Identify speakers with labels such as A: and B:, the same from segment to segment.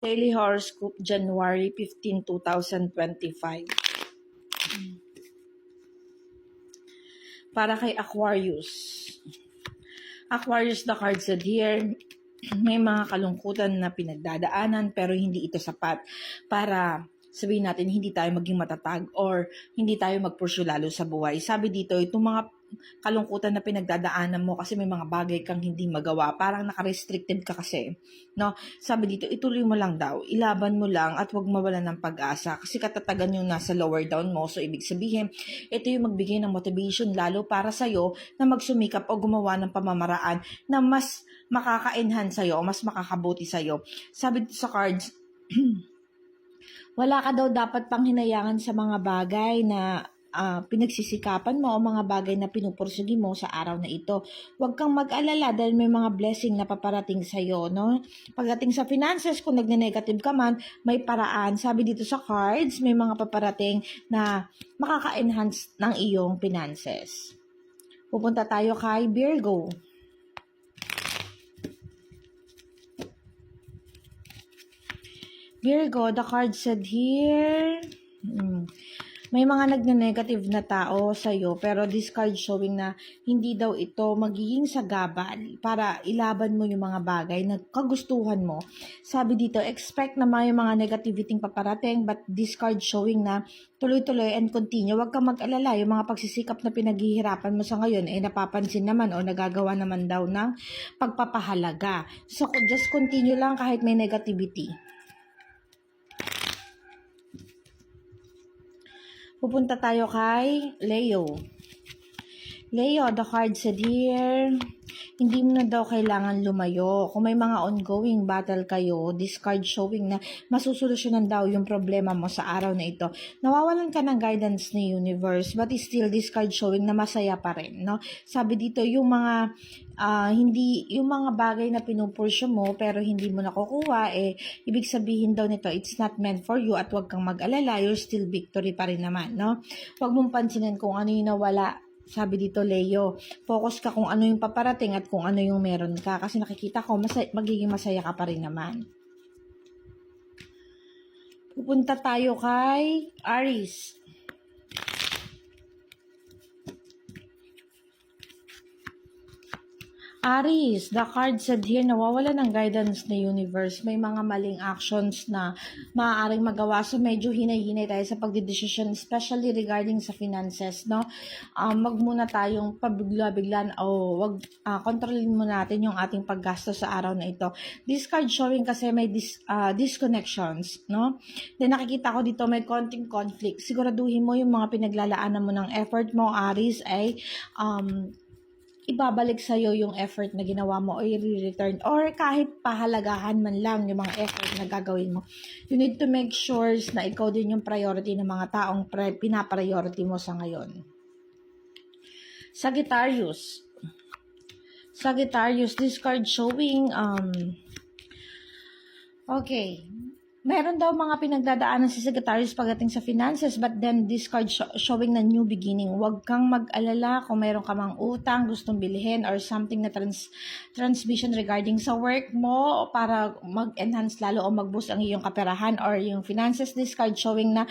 A: Daily Horoscope, January 15, 2025. Para kay Aquarius. Aquarius, the card said here, may mga kalungkutan na pinagdadaanan pero hindi ito sapat para sabihin natin hindi tayo maging matatag or hindi tayo mag-pursue lalo sa buhay. Sabi dito, itong mga kalungkutan na pinagdadaanan mo kasi may mga bagay kang hindi magawa. Parang naka-restricted ka kasi. No? Sabi dito, ituloy mo lang daw. Ilaban mo lang at huwag mawalan ng pag-asa. Kasi katatagan yung nasa lower down mo. So, ibig sabihin, ito yung magbigay ng motivation lalo para sa'yo na magsumikap o gumawa ng pamamaraan na mas makaka-enhance sa'yo o mas makakabuti sa'yo. Sabi dito sa cards, wala ka daw dapat pang hinayangan sa mga bagay na pinagsisikapan mo o mga bagay na pinupursigi mo sa araw na ito. Huwag kang mag-alala dahil may mga blessing na paparating sa iyo, no? Pagdating sa finances, kung nagne-negative ka man, may paraan. Sabi dito sa cards, may mga paparating na makaka-enhance ng iyong finances. Pupunta tayo kay Virgo. Virgo, the card said here, may mga nagne-negative na tao sa'yo, pero this card showing na hindi daw ito magiging sagabal para ilaban mo yung mga bagay na kagustuhan mo. Sabi dito, expect na may mga negativity paparating, but this card showing na tuloy-tuloy and continue. Huwag kang mag-alala, yung mga pagsisikap na pinaghihirapan mo sa ngayon ay napapansin naman o nagagawa naman daw ng pagpapahalaga. So, just continue lang kahit may negativity. Pupunta tayo kay Leo. Leo, the card said here, hindi mo na daw kailangan lumayo. Kung may mga ongoing battle kayo, this card showing na masusolusyonan daw yung problema mo sa araw na ito. Nawawalan ka ng guidance ni universe, but still this card showing na masaya pa rin, no? Sabi dito, yung mga yung mga bagay na pinupursyo mo pero hindi mo nakukuha, ibig sabihin daw nito, it's not meant for you at huwag kang mag-alala, you're still victory pa rin naman, no? Huwag mong pansinin kung ano yung nawala. Sabi dito, Leo, focus ka kung ano yung paparating at kung ano yung meron ka. Kasi nakikita ko, magiging masaya ka pa rin naman. Pupunta tayo kay Aries. Aries, the card said here, nawawala ng guidance ng universe. May mga maling actions na maaaring magawa. So, medyo hinay-hinay tayo sa pagdidesisyon, especially regarding sa finances, no? Wag muna tayong pabigla-biglan o wag kontrolin muna natin yung ating paggasto sa araw na ito. This card showing kasi may disconnections, no? Then, nakikita ko dito may konting conflict. Siguraduhin mo yung mga pinaglalaanan mo ng effort mo, Aries, ay ibabalik sa'yo yung effort na ginawa mo o i-return or kahit pahalagahan man lang yung mga effort na gagawin mo. You need to make sure na ikaw din yung priority ng mga taong pinapriority mo sa ngayon. Sagittarius. Sagittarius, this card showing, okay, meron daw mga pinagdadaanan si Sagittarius pagdating sa finances, but then this card showing na new beginning. Huwag kang mag-alala kung meron ka mang utang, gustong bilhin, or something na transmission regarding sa work mo para mag-enhance lalo o mag-boost ang iyong kaperahan or yung finances. This card showing na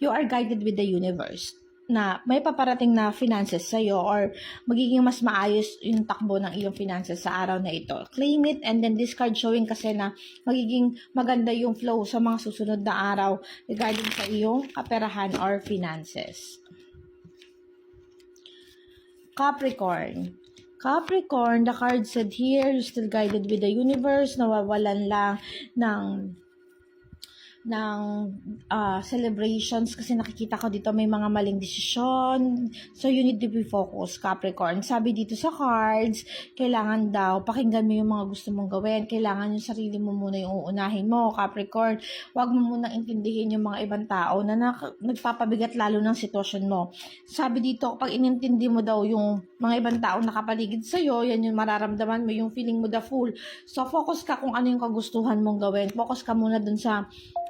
A: you are guided with the universe, na may paparating na finances sa'yo or magiging mas maayos yung takbo ng iyong finances sa araw na ito. Claim it, and then this card showing kasi na magiging maganda yung flow sa mga susunod na araw regarding sa iyong kaperahan or finances. Capricorn. Capricorn, the card said here, you're still guided with the universe, nawawalan lang ng celebrations kasi nakikita ko dito may mga maling desisyon. So, you need to be focused, Capricorn. Sabi dito sa cards, kailangan daw pakinggan mo yung mga gusto mong gawin. Kailangan yung sarili mo muna yung uunahin mo, Capricorn. Huwag mo muna intindihin yung mga ibang tao na nagpapabigat lalo ng sitwasyon mo. Sabi dito, kapag inintindi mo daw yung mga ibang tao nakapaligid sa'yo, yan yung mararamdaman mo, yung feeling mo the fool. So, focus ka kung ano yung kagustuhan mong gawin. Focus ka muna dun sa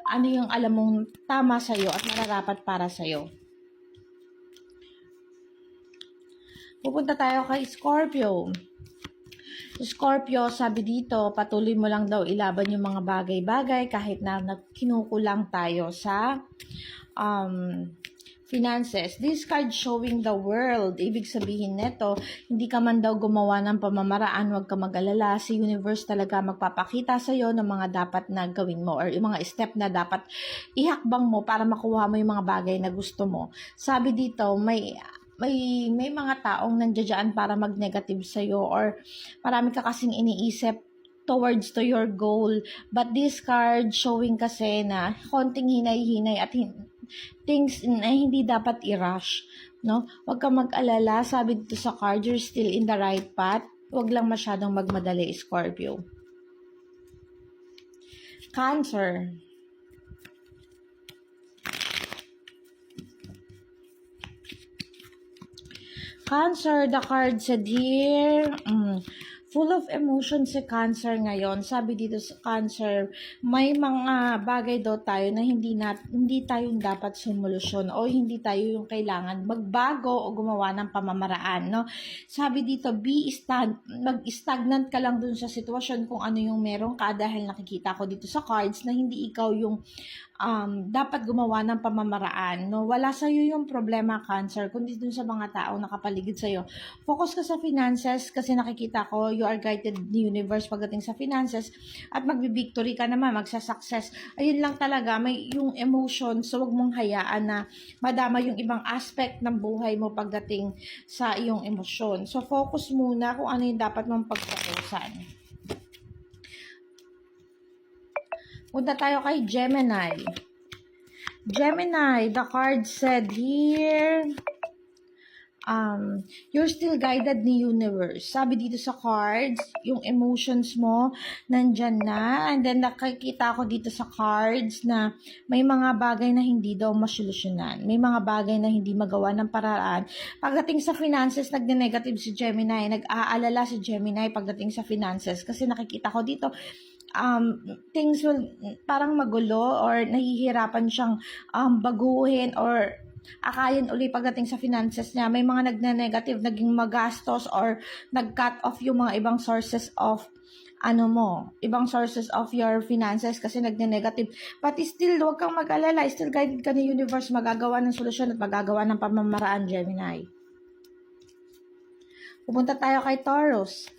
A: ano yung alam mong tama sa'yo at nararapat para sa'yo. Pupunta tayo kay Scorpio. Scorpio, sabi dito, patuloy mo lang daw ilaban yung mga bagay-bagay kahit na kinukulang tayo sa finances. This card showing the world. Ibig sabihin neto, hindi ka man daw gumawa ng pamamaraan, huwag ka mag-alala. Si universe talaga magpapakita sa iyo ng mga dapat na gawin mo or yung mga step na dapat ihakbang mo para makuha mo yung mga bagay na gusto mo. Sabi dito, may mga taong nandiyan para mag-negative sa iyo or marami ka kasing iniisip towards to your goal. But this card showing kasi na konting hinay-hinay at things na hindi dapat i-rush, no? Huwag kang mag-alala, sabi dito sa card, you're still in the right path. Huwag lang masyadong magmadali, Scorpio. Cancer. Cancer, the card said here, full of emotion si Cancer ngayon. Sabi dito sa Cancer, may mga bagay daw tayo na hindi tayo dapat solusyon o hindi tayo yung kailangan magbago o gumawa ng pamamaraan, no? Sabi dito, mag-stagnant ka lang dun sa sitwasyon kung ano yung meron ka dahil nakikita ko dito sa cards na hindi ikaw yung dapat gumawa ng pamamaraan, no? Wala sa iyo yung problema, Cancer, kundi dun sa mga taong nakapaligid sa iyo. Focus ka sa finances kasi nakikita ko you are guided ni universe pagdating sa finances at magbi-victory ka naman, magsa-success. Ayun lang talaga, may yung emotion, so wag mong hayaan na madama yung ibang aspect ng buhay mo pagdating sa iyong emosyon. So focus muna kung ano yung dapat mong pagfokusan. Punta tayo kay Gemini. Gemini, the card said here, you're still guided ni universe. Sabi dito sa cards, yung emotions mo nandyan na. And then nakikita ko dito sa cards na may mga bagay na hindi daw masolusyonan. May mga bagay na hindi magawa ng paraan. Pagdating sa finances, nagne-negative si Gemini. Nag-aalala si Gemini pagdating sa finances. Kasi nakikita ko dito, things will parang magulo or nahihirapan siyang baguhin or akayin uli pagdating sa finances niya. May mga nagne-negative, naging magastos or nag-cut off yung mga ibang sources of ibang sources of your finances kasi nagne-negative. But still, huwag kang mag-alala. Still guided ka ni universe, magagawa ng solusyon at magagawa ng pamamaraan, Gemini. Pupunta tayo kay Taurus.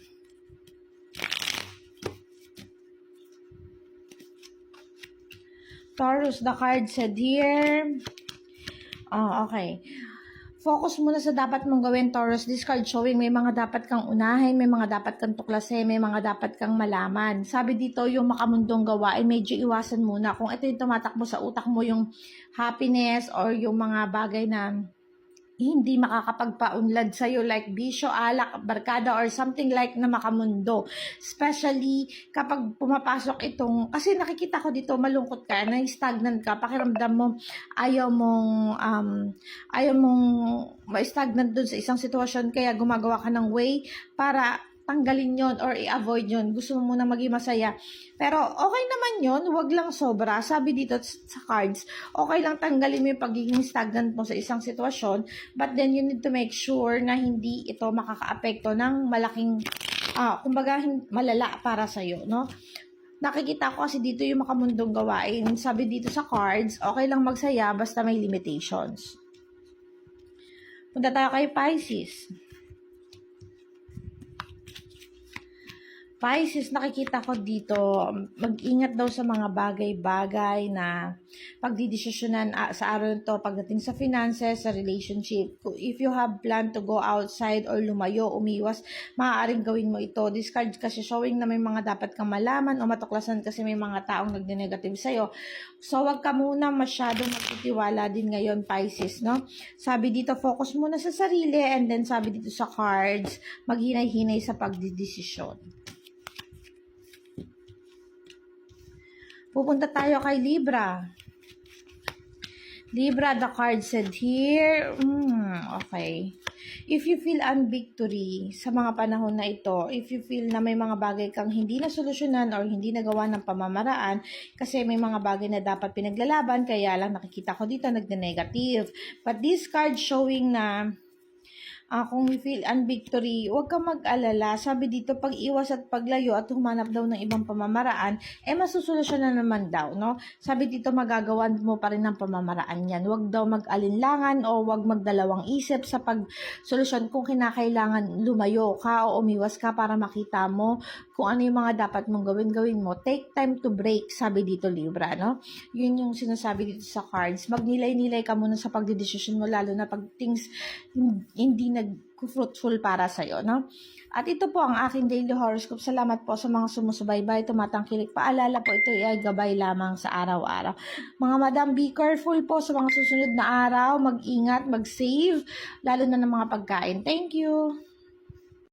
A: Taurus, the card said here, okay. Focus muna sa dapat mong gawin, Taurus. This card showing may mga dapat kang unahin, may mga dapat kang tuklasin, may mga dapat kang malaman. Sabi dito, yung makamundong gawain, medyo iwasan muna. Kung ito yung tumatakbo sa utak mo, yung happiness or yung mga bagay na hindi makakapagpaunlad sa'yo like bisyo, alak, barkada, or something like na makamundo. Especially kapag pumapasok itong, kasi nakikita ko dito malungkot ka, na-stagnant ka, pakiramdam mo, ayaw mong ma-stagnant dun sa isang sitwasyon, kaya gumagawa ka ng way para tanggalin yon or i-avoid yon. Gusto mo muna maging masaya. Pero okay naman yon, wag lang sobra. Sabi dito sa cards, okay lang tanggalin mo yung pagiging stagnant mo sa isang sitwasyon, but then you need to make sure na hindi ito makaka-apekto ng malaking, kumbaga malala para sa'yo, no? Nakikita ko kasi dito yung makamundong gawain. Sabi dito sa cards, okay lang magsaya basta may limitations. Punta tayo kay Pisces. Pisces, nakikita ko dito, mag-ingat daw sa mga bagay-bagay na pagdidesisyonan sa araw nito pagdating sa finances, sa relationship. If you have plan to go outside or lumayo, umiwas, maaaring gawin mo ito. This card kasi showing na may mga dapat kang malaman o matuklasan kasi may mga taong nagne-negative sa'yo. So, wag ka muna masyadong magtitiwala din ngayon, Pisces, no? Sabi dito, focus muna sa sarili, and then sabi dito sa cards, maghinay-hinay sa pagdidesisyon. Pupunta tayo kay Libra. Libra, the card said here, okay. If you feel unvictory sa mga panahon na ito, if you feel na may mga bagay kang hindi na solusyonan or hindi nagawa ng pamamaraan, kasi may mga bagay na dapat pinaglalaban, kaya lang nakikita ko dito nagne-negative. But this card showing na Kung feel and victory, huwag kang mag-alala. Sabi dito, pag-iwas at paglayo at humanap daw ng ibang pamamaraan, masusolusyon na naman daw, no? Sabi dito, magagawan mo pa rin ng pamamaraan yan. Huwag daw mag-alinlangan o huwag magdalawang isip sa pag-solusyon kung kinakailangan lumayo ka o umiwas ka para makita mo kung ano yung mga dapat mong gawin mo. Take time to break, sabi dito Libra, no? Yun yung sinasabi dito sa cards. Magnilay-nilay ka muna sa pagdedesisyon mo, lalo na pag things hindi nag-fruitful para sa'yo, no? At ito po ang aking daily horoscope. Salamat po sa mga sumusubaybay, tumatangkilik. Paalala po, ito ay gabay lamang sa araw-araw. Mga madam, be careful po sa mga susunod na araw. Mag-ingat, mag-save, lalo na ng mga pagkain. Thank you!